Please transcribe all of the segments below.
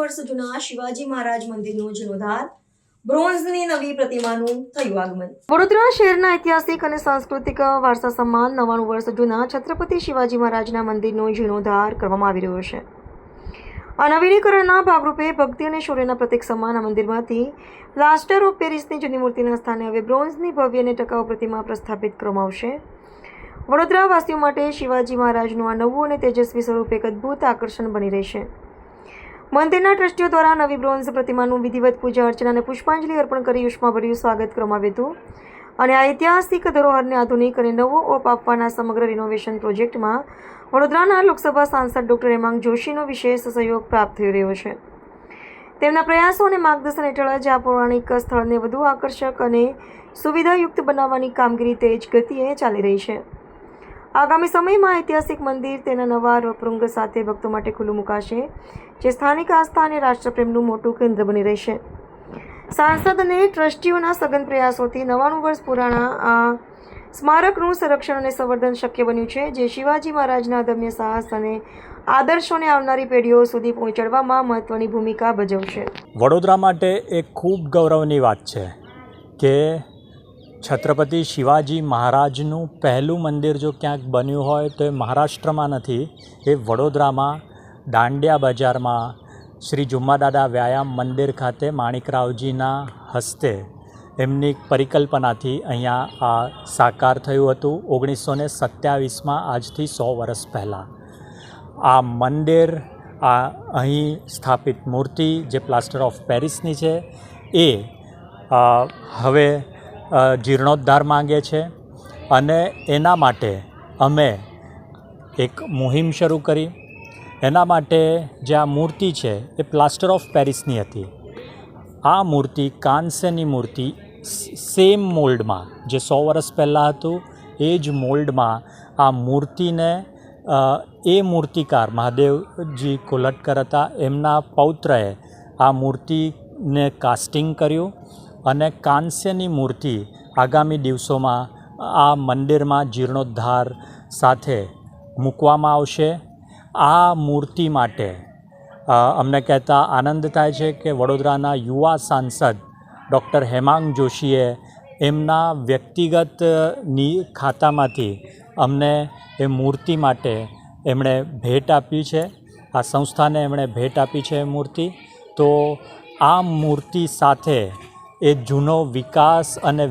વર્ષ જૂના શિવાજી મહારાજ મંદિરનો જીર્ણોદ્ધાર, બ્રોન્ઝની નવી પ્રતિમાનું થયું આગમન. વડોદરા શહેરના ઐતિહાસિક અને સાંસ્કૃતિક વારસા સમાન 99 વર્ષ જૂના છત્રપતિ શિવાજી મહારાજના મંદિરનો જીર્ણોદ્ધાર કરવામાં આવી રહ્યો છે. આ નવીનીકરણના ભાગરૂપે ભક્તિ અને શૌર્યના પ્રતીક સમાન આ મંદિરમાંથી પ્લાસ્ટર ઓફ પેરિસની જૂની મૂર્તિના સ્થાને હવે બ્રોન્ઝની ભવ્ય અને ટકાઉ પ્રતિમા પ્રસ્થાપિત કરવામાં આવશે. વડોદરા વાસીઓ માટે શિવાજી મહારાજનું આ નવું અને તેજસ્વી સ્વરૂપ એક અદ્ભુત આકર્ષણ બની રહેશે. મંદિરના ટ્રસ્ટીઓ દ્વારા નવી બ્રોન્ઝ પ્રતિમાનું વિધિવત પૂજા અર્ચના અને પુષ્પાંજલિ અર્પણ કરી ઉષ્માભર્યું સ્વાગત કરવામાં આવ્યું હતું અને આ ઐતિહાસિક ધરોહરને આધુનિક અને નવો ઓપ આપવાના સમગ્ર રિનોવેશન પ્રોજેક્ટમાં વડોદરાના લોકસભા સાંસદ ડૉક્ટર હેમાંગ જોશીનો વિશેષ સહયોગ પ્રાપ્ત થઈ રહ્યો છે. તેમના પ્રયાસો અને માર્ગદર્શન હેઠળ જ આ પૌરાણિક સ્થળને વધુ આકર્ષક અને સુવિધાયુક્ત બનાવવાની કામગીરી તેજ ગતિએ ચાલી રહી છે. આગામી સમયમાં ઐતિહાસિક મંદિર તેના નવા રૂપરંગ સાથે ભક્તો માટે ખુલ્લું મુકાશે, જે સ્થાનિક આસ્થા અને રાષ્ટ્રપ્રેમનું મોટું કેન્દ્ર બની રહેશે. સાંસદ અને ટ્રસ્ટીઓના સઘન પ્રયાસોથી 99 વર્ષ પુરાણા આ સ્મારકનું સંરક્ષણ અને સંવર્ધન શક્ય બન્યું છે, જે શિવાજી મહારાજના અદમ્ય સાહસ અને આદર્શોને આવનારી પેઢીઓ સુધી પહોંચાડવામાં મહત્વની ભૂમિકા ભજવશે. વડોદરા માટે એક ખૂબ ગૌરવની વાત છે કે છત્રપતિ શિવાજી મહારાજનું પહેલું મંદિર જો ક્યાંક બન્યું હોય તો એ મહારાષ્ટ્રમાં નથી, એ વડોદરામાં દાંડિયા બજારમાં શ્રી જુમ્માદાદા વ્યાયામ મંદિર ખાતે માણિકરાવજીના હસ્તે એમની પરિકલ્પનાથી અહીંયા આ સાકાર થયું હતું 1927માં, આજથી 100 વર્ષ પહેલાં. આ મંદિર, આ અહીં સ્થાપિત મૂર્તિ જે પ્લાસ્ટર ઓફ પેરિસની છે એ હવે જીર્ણોદ્ધાર માંગે છે અને એના માટે અમે એક મુહિમ શરૂ કરી. એના માટે જે આ મૂર્તિ છે એ પ્લાસ્ટર ઓફ પેરિસની હતી. આ મૂર્તિ કાંસ્યની મૂર્તિ સેમ મોલ્ડમાં, જે 100 વર્ષ પહેલાં હતું એ જ મોલ્ડમાં આ મૂર્તિને એ મૂર્તિકાર મહાદેવજી કોલટકર હતા, એમના પૌત્રએ આ મૂર્તિને કાસ્ટિંગ કર્યું અને કાંસ્યની મૂર્તિ આગામી દિવસોમાં આ મંદિરમાં જીર્ણોદ્ધાર સાથે મૂકવામાં આવશે. આ મૂર્તિ માટે અમને કહેતા આનંદ થાય છે કે વડોદરાના યુવા સાંસદ ડૉક્ટર હેમાંગ જોશીએ એમના વ્યક્તિગત ખાતામાંથી અમને એ મૂર્તિ માટે એમણે ભેટ આપી છે, આ સંસ્થાને એમણે ભેટ આપી છે એ મૂર્તિ. તો આ મૂર્તિ સાથે એ જૂનો વિકાસ અને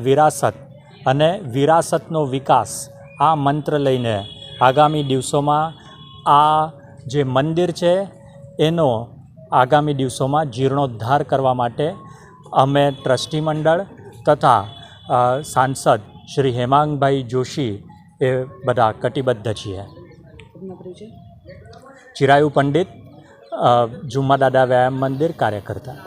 વિરાસતનો વિકાસ આ મંત્ર લઈને આગામી દિવસોમાં આ જે મંદિર છે એનો આગામી દિવસોમાં જીર્ણોદ્ધાર કરવા માટે અમે ટ્રસ્ટી મંડળ તથા સાંસદ શ્રી હેમાંગભાઈ જોશી એ બધા કટિબદ્ધ છીએ. ચિરાયુ પંડિત, જુમ્માદાદા વ્યાયામ મંદિર કાર્યકર્તા.